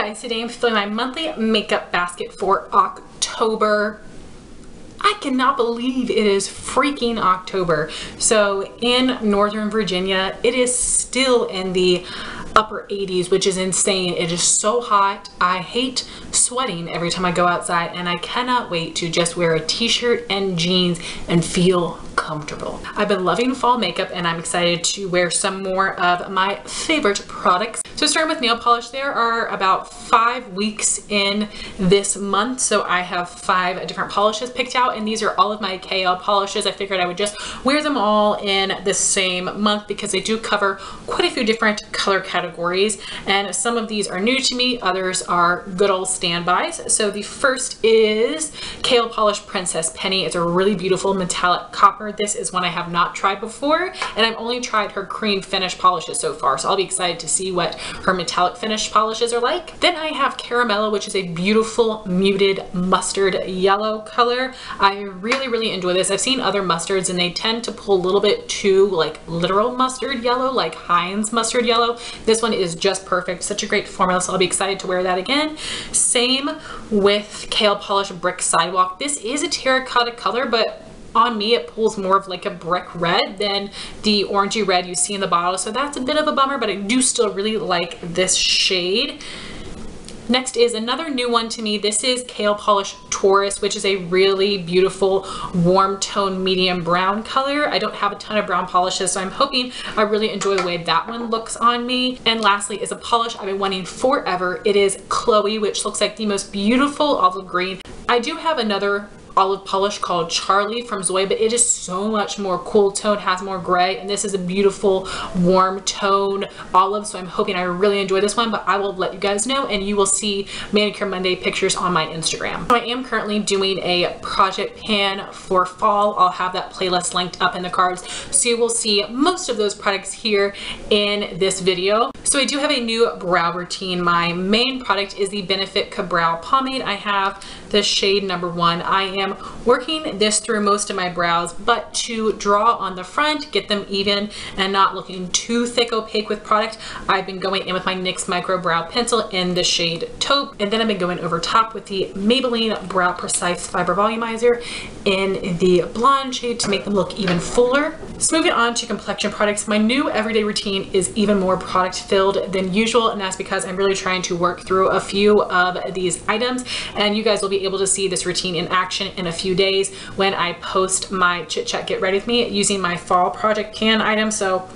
guys, today I'm filling my monthly makeup basket for October. I cannot believe it is freaking October. So in Northern Virginia, it is still in the upper 80s, which is insane. It is so hot. I hate sweating every time I go outside, and I cannot wait to just wear a t-shirt and jeans and feel comfortable. I've been loving fall makeup, and I'm excited to wear some more of my favorite products. So starting with nail polish, there are about 5 weeks in this month, so I have 5 different polishes picked out, and these are all of my KL polishes. I figured I would just wear them all in the same month because they do cover quite a few different color categories, and some of these are new to me, others are good old standbys. So the first is KL Polish Princess Penny. It's a really beautiful metallic copper. This is one I have not tried before, and I've only tried her cream finish polishes so far, so I'll be excited to see what her metallic finish polishes are like. Then I have Caramello, which is a beautiful muted mustard yellow color. I really enjoy this. I've seen other mustards and they tend to pull a little bit too like literal mustard yellow, like Heinz mustard yellow. This one is just perfect. Such a great formula, so I'll be excited to wear that again. Same with KL Polish Brick Sidewalk. This is a terracotta color, but on me it pulls more of like a brick red than the orangey red you see in the bottle, so that's a bit of a bummer, but I do still really like this shade. Next is another new one to me. This is KL Polish Taurus, which is a really beautiful warm tone medium brown color. I don't have a ton of brown polishes, so I'm hoping I really enjoy the way that one looks on me. And lastly is a polish I've been wanting forever. It is Chloe, which looks like the most beautiful olive green. I do have another olive polish called Charlie from Zoe, but it is so much more cool tone, has more gray, and this is a beautiful warm tone olive, so I'm hoping I really enjoy this one, but I will let you guys know, and you will see Manicure Monday pictures on my Instagram. So I am currently doing a project pan for fall. I'll have that playlist linked up in the cards, so you will see most of those products here in this video. So I do have a new brow routine. My main product is the Benefit Kabrow Pomade. I have the shade number 1. I am working this through most of my brows, but to draw on the front, get them even and not looking too thick opaque with product, I've been going in with my NYX Micro Brow Pencil in the shade Taupe, and then I've been going over top with the Maybelline Brow Precise Fiber Volumizer in the blonde shade to make them look even fuller. So moving on to complexion products, my new everyday routine is even more product filled than usual, and that's because I'm really trying to work through a few of these items, and you guys will be able to see this routine in action in a few days when I post my Chit Chat Get Ready With Me using my fall project pan items. So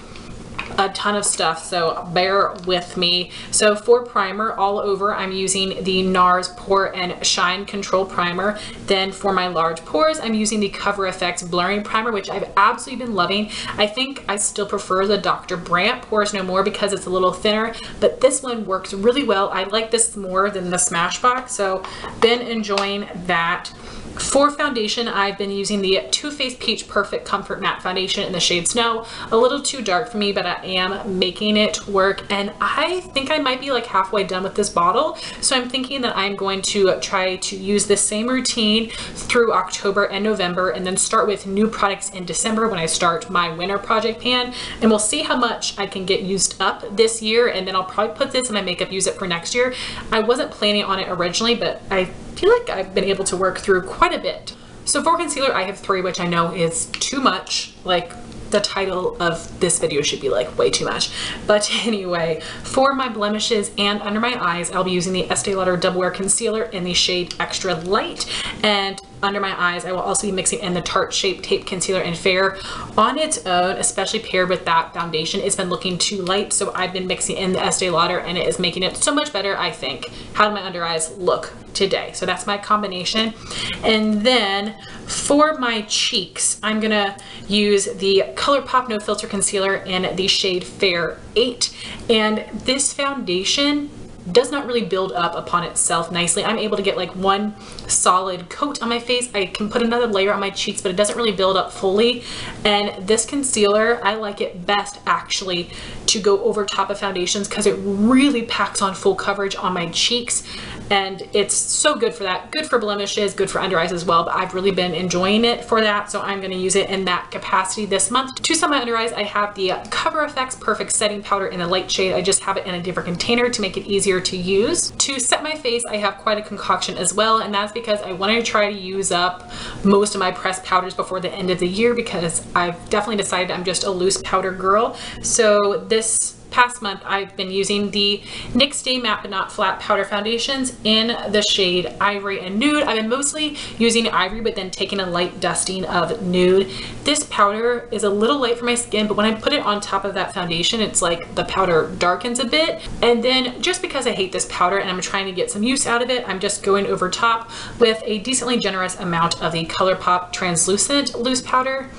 a ton of stuff, so bear with me. So for primer all over, I'm using the NARS Pore and Shine Control Primer. Then for my large pores, I'm using the Cover FX Blurring Primer, which I've absolutely been loving. I think I still prefer the Dr. Brandt Pores No More because it's a little thinner, but this one works really well. I like this more than the Smashbox, so been enjoying that. For foundation, I've been using the Too Faced Peach Perfect Comfort Matte Foundation in the shade Snow. A little too dark for me, but I am making it work, and I think I might be like halfway done with this bottle. So I'm thinking that I'm going to try to use the same routine through October and November, and then start with new products in December when I start my winter project pan, and we'll see how much I can get used up this year, and then I'll probably put this in my makeup, use it for next year. I wasn't planning on it originally, but I feel like I've been able to work through quite a bit. So for concealer, I have 3, which I know is too much. Like, the title of this video should be like way too much. But anyway, for my blemishes and under my eyes, I'll be using the Estee Lauder Double Wear Concealer in the shade Extra Light. And under my eyes, I will also be mixing in the Tarte Shape Tape Concealer in Fair. On its own, especially paired with that foundation, it's been looking too light, so I've been mixing in the Estee Lauder, and it is making it so much better, I think. How do my under eyes look today? So that's my combination. And then for my cheeks, I'm gonna use the ColourPop No Filter Concealer in the shade Fair 8. And this foundation does not really build up upon itself nicely. I'm able to get like one solid coat on my face. I can put another layer on my cheeks, but it doesn't really build up fully. And this concealer, I like it best actually to go over top of foundations because it really packs on full coverage on my cheeks. And it's so good for that. Good for blemishes, good for under eyes as well, but I've really been enjoying it for that, so I'm gonna use it in that capacity this month. To set my under eyes, I have the Cover FX Perfect Setting Powder in the light shade. I just have it in a different container to make it easier easier to use. To set my face, I have quite a concoction as well, and that's because I want to try to use up most of my pressed powders before the end of the year, because I've definitely decided I'm just a loose powder girl. So this past month I've been using the NYX Stay Matte But Not Flat powder foundations in the shade Ivory and Nude. I've been mostly using Ivory, but then taking a light dusting of Nude. This powder is a little light for my skin, but when I put it on top of that foundation, it's like the powder darkens a bit. And then just because I hate this powder and I'm trying to get some use out of it, I'm just going over top with a decently generous amount of the ColourPop translucent loose powder.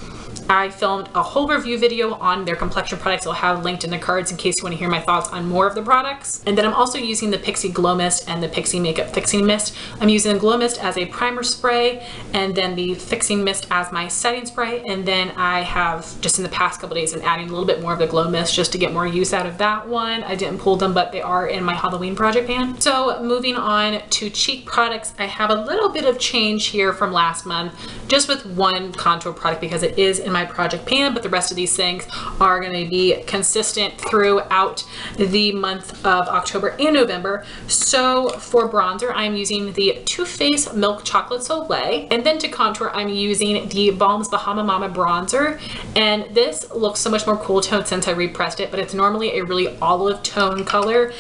I filmed a whole review video on their complexion products. I'll have linked in the cards in case you want to hear my thoughts on more of the products. And then I'm also using the Pixi Glow Mist and the Pixi Makeup Fixing Mist. I'm using the Glow Mist as a primer spray, and then the Fixing Mist as my setting spray. And then I have, just in the past couple days, been adding a little bit more of the Glow Mist just to get more use out of that one. I didn't pull them, but they are in my Halloween project pan. So moving on to cheek products, I have a little bit of change here from last month, just with one contour product because it is in my project pan, but the rest of these things are going to be consistent throughout the month of October and November. So for bronzer, I'm using the Too Faced Milk Chocolate Soleil, and then to contour, I'm using the Balm's Bahama Mama bronzer, and this looks so much more cool toned since I repressed it, but it's normally a really olive tone color,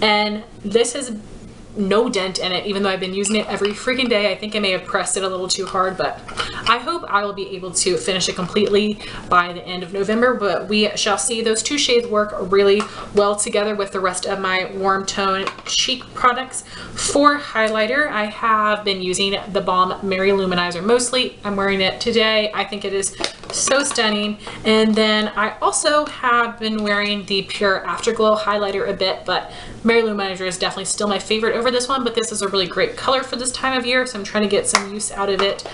and this has no dent in it, even though I've been using it every freaking day. I think I may have pressed it a little too hard, but I hope I will be able to finish it completely by the end of November, but we shall see. Those two shades work really well together with the rest of my warm tone cheek products. For highlighter, I have been using the Balm Mary Luminizer mostly. I'm wearing it today. I think it is so stunning. And then I also have been wearing the Pure Afterglow highlighter a bit, but Mary Luminizer is definitely still my favorite over this one, but this is a really great color for this time of year, so I'm trying to get some use out of it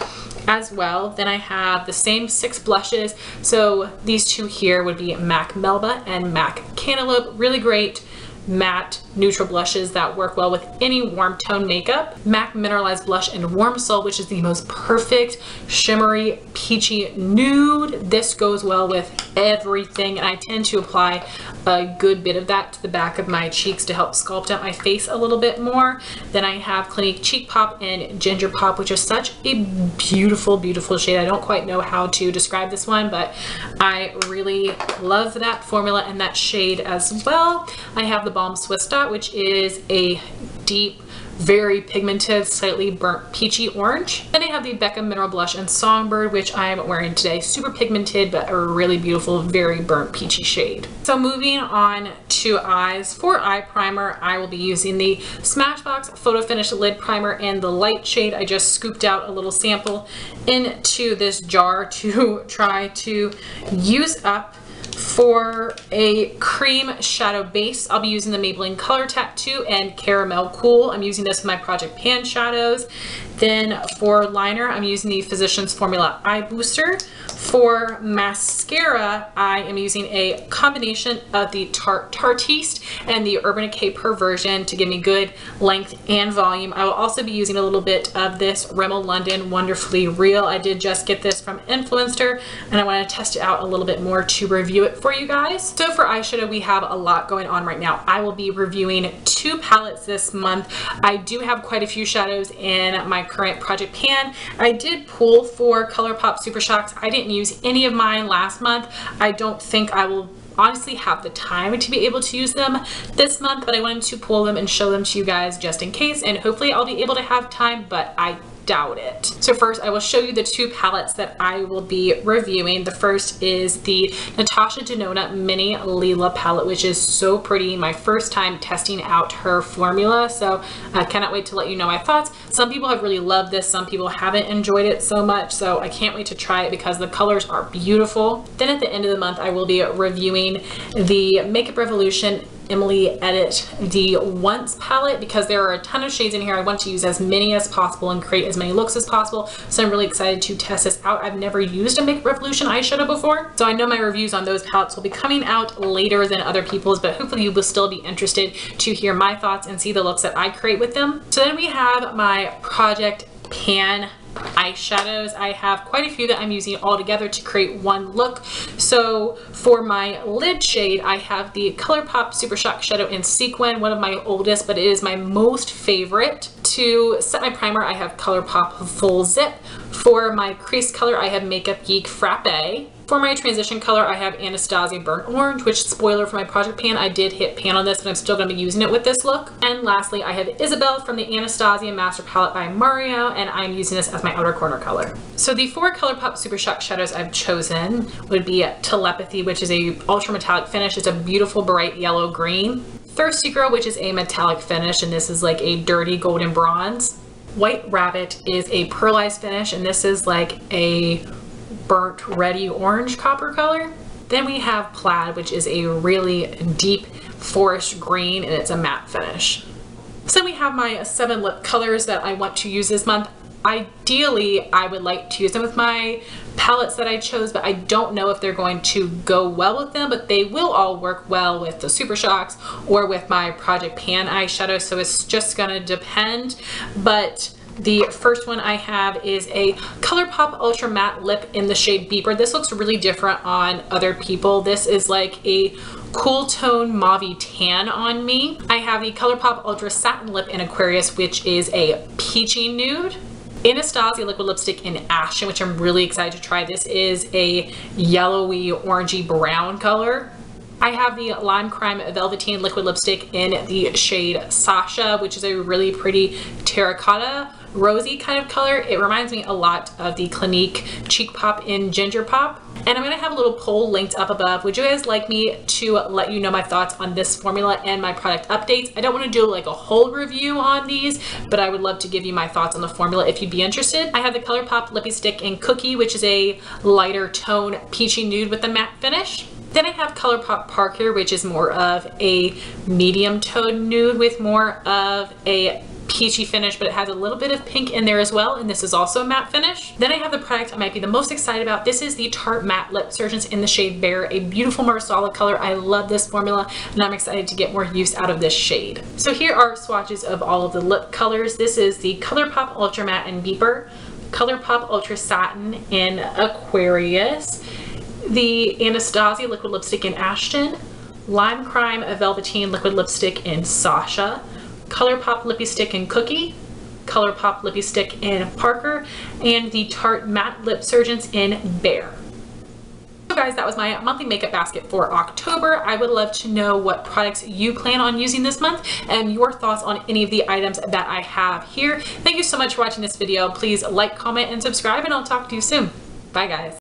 as well. Then I have the same 6 blushes. So these two here would be MAC Melba and MAC Cantaloupe. Really great matte neutral blushes that work well with any warm tone makeup. MAC Mineralized Blush in Warm Soul, which is the most perfect shimmery peachy nude. This goes well with everything, and I tend to apply a good bit of that to the back of my cheeks to help sculpt out my face a little bit more. Then I have Clinique Cheek Pop and Ginger Pop, which is such a beautiful, beautiful shade. I don't quite know how to describe this one, but I really love that formula and that shade as well. I have the Balm Swiss Dot, which is a deep, very pigmented, slightly burnt peachy orange. Then I have the Becca Mineral Blush in Songbird, which I'm wearing today. Super pigmented, but a really beautiful, very burnt peachy shade. So moving on to eyes. For eye primer, I will be using the Smashbox Photo Finish Lid Primer in the light shade. I just scooped out a little sample into this jar to try to use up. For a cream shadow base, I'll be using the Maybelline Color Tattoo and Caramel Cool. I'm using this in my Project Pan shadows. Then for liner, I'm using the Physicians Formula Eye Booster. For mascara, I am using a combination of the Tartiste and the Urban Decay Perversion to give me good length and volume. I will also be using a little bit of this Rimmel London Wonderfully Real. I did just get this from Influencer, and I want to test it out a little bit more to review it for you guys. So for eyeshadow, we have a lot going on right now. I will be reviewing 2 palettes this month. I do have quite a few shadows in my current Project Pan. I did pull for ColourPop Super Shocks. I didn't use any of mine last month. I don't think I will honestly have the time to be able to use them this month, but I wanted to pull them and show them to you guys just in case, and hopefully I'll be able to have time, but I doubt it. So first, I will show you the 2 palettes that I will be reviewing. The first is the Natasha Denona Mini Lila palette, which is so pretty. My first time testing out her formula, so I cannot wait to let you know my thoughts. Some people have really loved this, some people haven't enjoyed it so much, so I can't wait to try it because the colors are beautiful. Then at the end of the month, I will be reviewing the Makeup Revolution Emily Edit the Once palette because there are a ton of shades in here. I want to use as many as possible and create as many looks as possible, so I'm really excited to test this out. I've never used a Makeup Revolution eyeshadow before, so I know my reviews on those palettes will be coming out later than other people's, but hopefully you will still be interested to hear my thoughts and see the looks that I create with them. So then we have my Project Pan eyeshadows. I have quite a few that I'm using all together to create one look. So for my lid shade, I have the ColourPop Super Shock Shadow in Sequin, one of my oldest, but it is my most favorite. To set my primer, I have ColourPop Full Zip. For my crease color, I have Makeup Geek Frappe. For my transition color, I have Anastasia Burnt Orange, which, spoiler for my project pan, I did hit pan on this, but I'm still going to be using it with this look. And lastly, I have Isabel from the Anastasia Master Palette by Mario, and I'm using this as my outer corner color. So the 4 ColourPop Super Shock shadows I've chosen would be Telepathy, which is a ultra metallic finish. It's a beautiful bright yellow green. Thirsty Girl, which is a metallic finish, and this is like a dirty golden bronze. White Rabbit is a pearlized finish, and this is like a burnt reddy orange copper color. Then we have Plaid, which is a really deep forest green, and it's a matte finish. So we have my 7 lip colors that I want to use this month. Ideally, I would like to use them with my palettes that I chose, but I don't know if they're going to go well with them, but they will all work well with the Super Shocks or with my Project Pan eyeshadow, so it's just gonna depend. But the first one I have is a ColourPop Ultra Matte Lip in the shade Beeper. This looks really different on other people. This is like a cool tone mauve tan on me. I have the ColourPop Ultra Satin Lip in Aquarius, which is a peachy nude. Anastasia Liquid Lipstick in Ashton, which I'm really excited to try. This is a yellowy orangey brown color. I have the Lime Crime Velveteen Liquid Lipstick in the shade Sasha, which is a really pretty terracotta rosy kind of color. It reminds me a lot of the Clinique Cheek Pop in Ginger Pop. And I'm going to have a little poll linked up above. Would you guys like me to let you know my thoughts on this formula and my product updates? I don't want to do like a whole review on these, but I would love to give you my thoughts on the formula if you'd be interested. I have the ColourPop Lippy Stick in Cookie, which is a lighter tone peachy nude with a matte finish. Then I have ColourPop Parker, which is more of a medium tone nude with more of a peachy finish, but it has a little bit of pink in there as well, and this is also a matte finish. Then I have the product I might be the most excited about. This is the Tarte Matte Lip Surgeons in the shade Bear, a beautiful marsala color. I love this formula, and I'm excited to get more use out of this shade. So here are swatches of all of the lip colors. This is the ColourPop Ultra Matte in Beeper, ColourPop Ultra Satin in Aquarius, the Anastasia Liquid Lipstick in Ashton, Lime Crime Velveteen Liquid Lipstick in Sasha, ColourPop Lippy Stick in Cookie, ColourPop Lippy Stick in Parker, and the Tarte Matte Lip Surgeons in Bear. So guys, that was my monthly makeup basket for October. I would love to know what products you plan on using this month and your thoughts on any of the items that I have here. Thank you so much for watching this video. Please like, comment, and subscribe, and I'll talk to you soon. Bye guys.